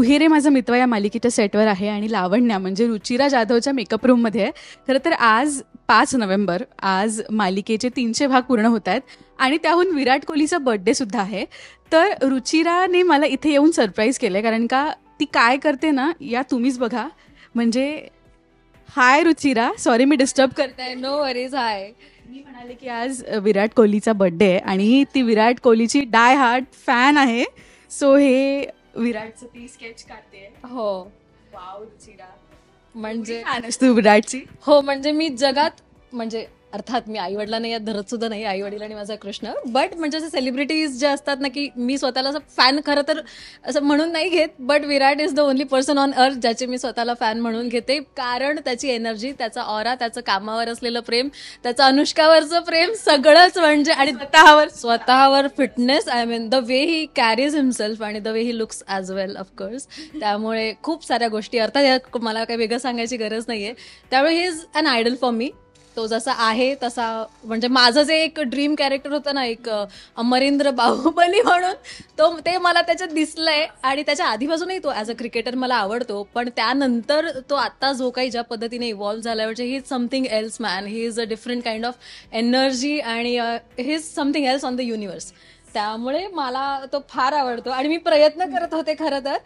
तू हे रे माझा मित्र या मालिकेच्या सेटवर आहे आणि लावण्या म्हणजे रुचिरा जाधवच्या मेकअप रूममध्ये आहे. खरं तर आज 5 नोव्हेंबर, आज मालिकेचे 300 भाग पूर्ण होत आहेत आणि त्याहून विराट कोहलीचा बर्थडे सुद्धा आहे. तर रुचिराने मला इथे येऊन सरप्राईज केलं आहे, कारण का ती काय करते ना या तुम्हीच बघा. म्हणजे हाय रुचिरा, सॉरी मी डिस्टर्ब करते. No worries. हाय. मी म्हणाले की आज विराट कोहलीचा बर्थडे आहे आणि ती विराट कोहलीची डाय हार्ट फॅन आहे. सो हे विराटचं ती स्केच काढते. हो. वाव रुचिरा, म्हणजे फॅन आहेस तू विराटची? हो, म्हणजे मी जगात म्हणजे अर्थात मी आईवडिलांना यात धरत सुद्धा नाही, आईवडील आणि माझा कृष्ण. बट म्हणजे असे सेलिब्रिटीज जे असतात ना, की मी स्वतःला असं फॅन खरं तर असं म्हणून नाही घेत, but Virat is the only person on earth ज्याचे मी स्वतःला फॅन म्हणून घेते. कारण त्याची एनर्जी, त्याचा ऑरा, त्याचं कामावर असलेलं प्रेम, त्याचं अनुष्कावरचं प्रेम, सगळंच म्हणजे, आणि स्वतःवर fitness, I mean the way he carries himself आणि the way he looks as well of course. त्यामुळे खूप साऱ्या गोष्टी, अर्थात यात मला काही वेगळं सांगायची गरज नाही आहे. त्यामुळे he is an idol for me. तो जसा आहे तसा, म्हणजे माझं जे एक ड्रीम कॅरेक्टर होतं ना, एक अमरिंद्र बाहुबली म्हणून, ते मला त्याच्यात दिसलंय. आणि त्याच्या आधीपासूनही तो ॲज अ क्रिकेटर मला आवडतो, पण त्यानंतर तो आत्ता जो काही ज्या पद्धतीने इव्हॉल्व्ह झाला, म्हणजे he is something else man. He is a different kind of energy आणि he is something else on the universe. त्यामुळे मला तो फार आवडतो आणि मी प्रयत्न करत होते खरं तर.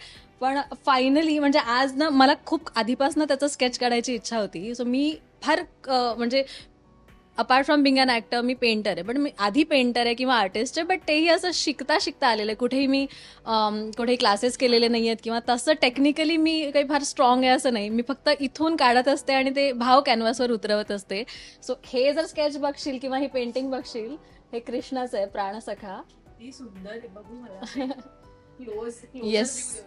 पण फायनली म्हणजे आज ना मला खूप आधीपासून त्याचं स्केच काढायची इच्छा होती. सो मी फार म्हणजे apart from being an actor मी पेंटर आहे. पण मी आधी पेंटर आहे किंवा आर्टिस्ट आहे, बट तेही असं शिकता शिकता आलेलं आहे. कुठेही मी कुठेही क्लासेस केलेले नाही आहेत किंवा तसं टेक्निकली मी काही फार स्ट्रॉंग आहे असं नाही. मी फक्त इथून काढत असते आणि ते भाव कॅनव्हासवर उतरवत असते. सो हे जर स्केच बघशील किंवा ही पेंटिंग बघशील, हे कृष्णाचं आहे, प्राणसखा. सुंदर आहे, बघू मला. येस.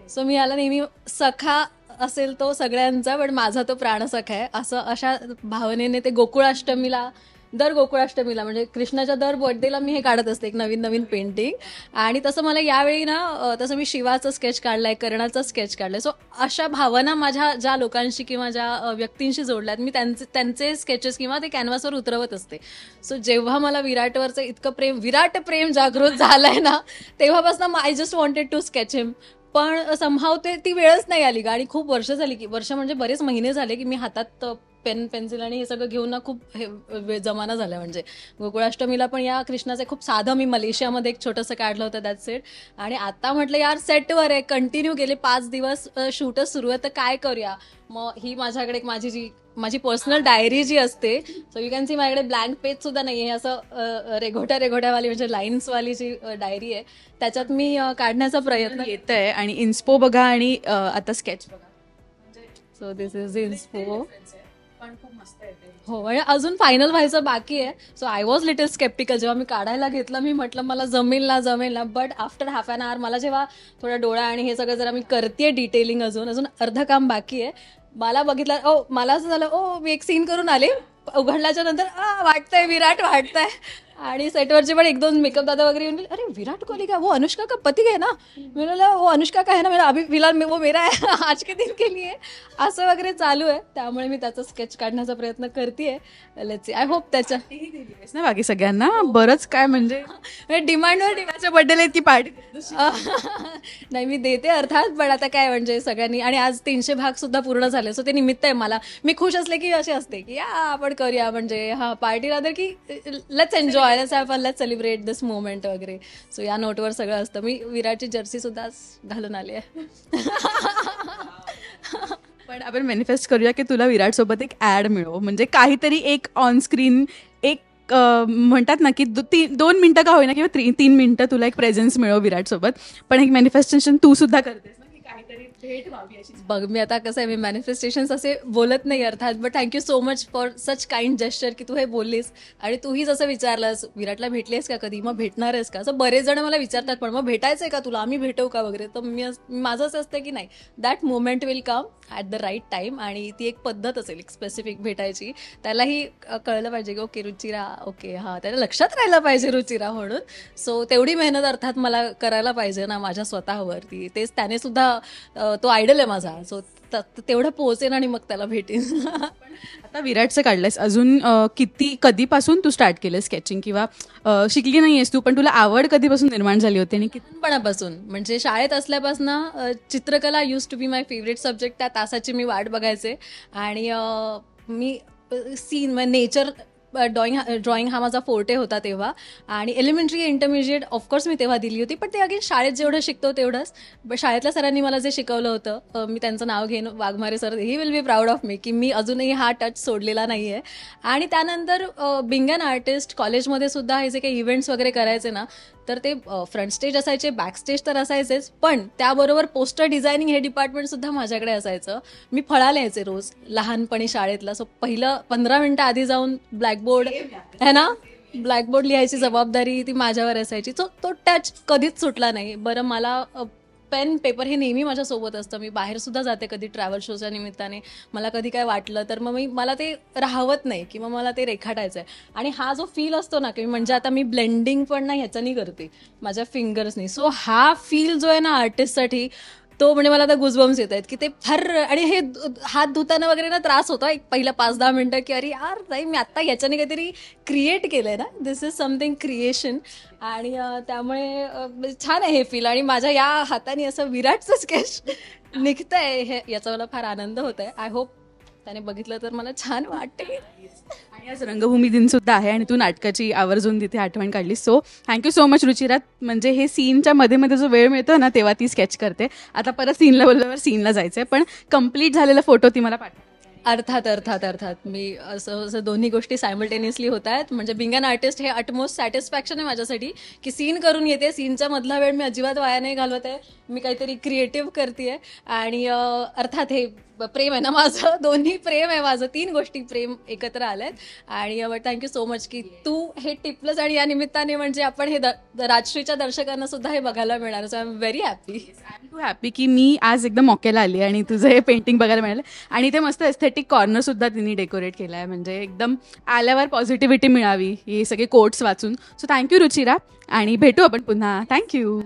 सो मी याला नेहमी सखा असेल तो सगळ्यांचा, पण माझा तो प्राणसखा आहे असं, अशा भावनेने ते गोकुळाष्टमीला, दर गोकुळाष्टमीला म्हणजे कृष्णाच्या दर बर्थडेला मी हे काढत असते, एक नवीन नवीन पेंटिंग. आणि तसं मला यावेळी ना, तसं मी शिवाचं स्केच काढलंय, कर्णाचं स्केच काढलंय. सो अशा भावना माझ्या ज्या लोकांशी किंवा ज्या व्यक्तींशी जोडल्यात, मी त्यांचे स्केचेस किंवा ते कॅनव्हासवर उतरवत असते. सो जेव्हा मला विराटवरचं इतकं विराट प्रेम जागृत झालंय ना, तेव्हापासून I just wanted to sketch him. पण समहाव ती वेळच नाही आली. आणि खूप वर्ष झाली, की वर्ष म्हणजे बरेच महिने झाले, की मी हातात पेन पेन्सिल आणि हे सगळं घेऊन ना खूप जमाना झाला. म्हणजे गोकुळाष्टमीला पण या कृष्णाचे खूप साधं मी मलेशियामध्ये एक छोटंसं काढलं होतं, दॅट सेट. आणि आता म्हटलं यार सेटवर आहे, कंटिन्यू गेले 5 दिवस शूटच सुरू आहे, तर काय करूया. मग ही माझ्याकडे एक माझी पर्सनल डायरी जी असते, सो यू कॅन सी माझ्याकडे ब्लँक पेज सुद्धा नाही आहे, असं रेघोट्यावाली म्हणजे लाईन्सवाली जी डायरी आहे, त्याच्यात मी काढण्याचा प्रयत्न येत आहे. आणि इन्स्पो बघा आणि आता स्केच बघा. So this is inspo. पण खूप मस्त येते. हो, म्हणजे अजून फायनल व्हायचं बाकी आहे. So I was little skeptical जेव्हा मी काढायला घेतलं. मी म्हटलं मला जमेल ना, but after half an hour मला जेव्हा थोडा डोळा आणि हे सगळं जरा मी करते डिटेलिंग, अजून अर्ध काम बाकी आहे. मला बघितलं, मला असं झालं, मी एक सीन करून आले, उघडल्याच्या नंतर वाटतंय विराट वाटतंय. आणि सेटवरचे पण 1-2 मेकअप दादा वगैरे येऊन, अरे विराट कोहली का, वो अनुष्का का पती है ना. मी बोला वो अनुष्का का है ना, मेरा अभी फिलहाल वो मेरा है, आज के दिन के लिए, असं वगैरे चालू आहे. त्यामुळे मी त्याचं स्केच काढण्याचा प्रयत्न करते. लेट्स सी, आय होप त्याच्या ना बाकी सगळ्यांना बरंच काय म्हणजे डिमांडवर डिमांडच्या बर्थडेला इतकी पार्टी नाही मी देते अर्थात. पण आता काय म्हणजे सगळ्यांनी, आणि आज 300 भाग सुद्धा पूर्ण झाले, सो ते निमित्त आहे मला. मी खुश असले की असे असते की या आपण करूया म्हणजे पार्टी रादर, की let's enjoy, let's have fun, let's celebrate this moment वगैरे. सो या नोटवर सगळं असतं. मी विराटची जर्सी सुद्धा घालून आली आहे. पण आपण मॅनिफेस्ट करूया की तुला विराट सोबत एक ॲड मिळो, म्हणजे काहीतरी एक ऑन स्क्रीन एक म्हणतात ना की 2 मिनिटं का होईना किंवा 3 मिनिटं तुला एक प्रेझेन्स मिळो विराट सोबत. पण एक मॅनिफेस्टेशन तू सुद्धा करतेस ना, की काहीतरी भेट व्हावी अशी. बघ, मी आता कसं आहे, मी मॅनिफेस्टेशन्स असे बोलत नाही अर्थात, but thank you so much for such kind gesture की तू हे बोललीस. आणि तूही जसं विचारलंस, विराटला भेटलीस का कधी, मग भेटणार आहेस का, असं बरेच जण मला विचारतात, पण मग भेटायचंय का तुला, आम्ही भेटू का वगैरे. तर माझं असं असतं की नाही, that moment will come at the right time. आणि ती एक पद्धत असेल एक स्पेसिफिक भेटायची. त्यालाही कळलं पाहिजे की ओके रुचिरा, ओके त्याला लक्षात राहिलं पाहिजे रुचिरा म्हणून. सो तेवढी मेहनत अर्थात मला करायला पाहिजे ना माझ्या स्वतःवरती. तेच त्याने सुद्धा तो आयडल आहे माझा. सो तेवढं पोहोचेन आणि मग त्याला भेटेन. आता विराटचं काढलंयस, अजून कधीपासून तू स्टार्ट केलं स्केचिंग, किंवा शिकली नाहीयेस तू पण तुला आवड कधीपासून निर्माण झाली होती आणि लहानपणापासून म्हणजे शाळेत असल्यापासून चित्रकला used to be my favourite subject. त्या तासाची मी वाट बघायचे आणि मी सीन नेचर ड्रॉइंग हा माझा फोर्टे होता तेव्हा. आणि एलिमेंटरी इंटरमिजिएट ऑफकोर्स मी तेव्हा दिली होती, पण ते अगेन शाळेत जेवढं शिकतो तेवढंच. शाळेतल्या सरांनी मला जे शिकवलं होतं, मी त्यांचं नाव घेईन, Waghmare sir, he will be proud of me, की मी अजूनही हा टच सोडलेला नाही आहे. आणि त्यानंतर बिंग अन आर्टिस्ट कॉलेजमध्ये सुद्धा हे जे काही इव्हेंट्स वगैरे करायचे ना, तर ते फ्रंट स्टेज असायचे, बॅक स्टेज तर असायचेच, पण त्याबरोबर पोस्टर डिझायनिंग हे डिपार्टमेंट सुद्धा माझ्याकडे असायचं. मी फळा लिहायचे रोज लहानपणी शाळेतला. सो पहिलं 15 मिनिटं आधी जाऊन ब्लॅकबोर्ड है ना, ब्लॅकबोर्ड लिहायची जबाबदारी ती माझ्यावर असायची. सो तो टच कधीच सुटला नाही. बरं, मला पेन पेपर हे नेहमी माझ्यासोबत असतं. मी बाहेर सुद्धा जाते कधी ट्रॅव्हल शोच्या निमित्ताने, मला कधी काय वाटलं तर मग मला ते राहवत नाही किंवा मला ते रेखाटायचं आहे. आणि हा जो फील असतो ना, की म्हणजे आता मी ब्लेंडिंग पण नाही ह्याच्यानी करते, माझ्या फिंगर्सनी. सो हा फील जो आहे ना आर्टिस्टसाठी, तो म्हणजे मला आता गुजबम्स येत आहेत की ते फार. आणि हे हात धुताना वगैरे ना त्रास होतो एक पहिल्या 5-10 मिनिटं, की अरे यार नाही, मी आत्ता याच्याने काहीतरी क्रिएट केलंय ना, दिस इज समथिंग क्रिएशन. आणि त्यामुळे छान आहे हे फील. आणि माझ्या या हाताने असं विराटचं स्केच निघतंय हे, याचा मला फार आनंद होत आहे. आय होप त्याने बघितलं तर मला छान वाटते. आणि आज रंगभूमी दिन सुद्धा आहे आणि तू नाटकाची आवर्जून तिथे आठवण काढली. So thank you so much Ruchira. म्हणजे हे सीनच्या मध्ये जो वेळ मिळतो ना, तेव्हा ती स्केच करते. आता परत सीनला बोलल्यावर सीनला जायचंय, पण कम्प्लीट झालेला फोटो ती मला पाठव. अर्थात मी असं दोन्ही गोष्टी सायमल्टेनियसली होत आहेत. म्हणजे बिंग अन आर्टिस्ट हे अटमोस्ट सॅटिस्फॅक्शन आहे माझ्यासाठी, की सीन करून येते, सीनच्या मधला वेळ मी अजिबात वाया नाही घालवत आहे, मी काहीतरी क्रिएटिव्ह करते. आणि अर्थात हे प्रेम आहे ना माझं, दोन्ही प्रेम आहे माझं, 3 गोष्टी प्रेम एकत्र आल्यात. आणि थँक्यू सो मच की तू हे टिपलंस. आणि या निमित्ताने म्हणजे आपण हे राजश्रीच्या दर्शकांना सुद्धा हे बघायला मिळणार. So I am very happy. I am too happy की मी आज एकदम मॉकेला आली आणि तुझं हे पेंटिंग बघायला मिळालं. आणि ते मस्त एस्थेटिक कॉर्नर सुद्धा तिने डेकोरेट केला आहे, म्हणजे एकदम आल्यावर पॉझिटिव्हिटी मिळावी हे सगळे कोट्स वाचून. सो थँक्यू रुचिरा, आणि भेटू आपण पुन्हा. थँक्यू.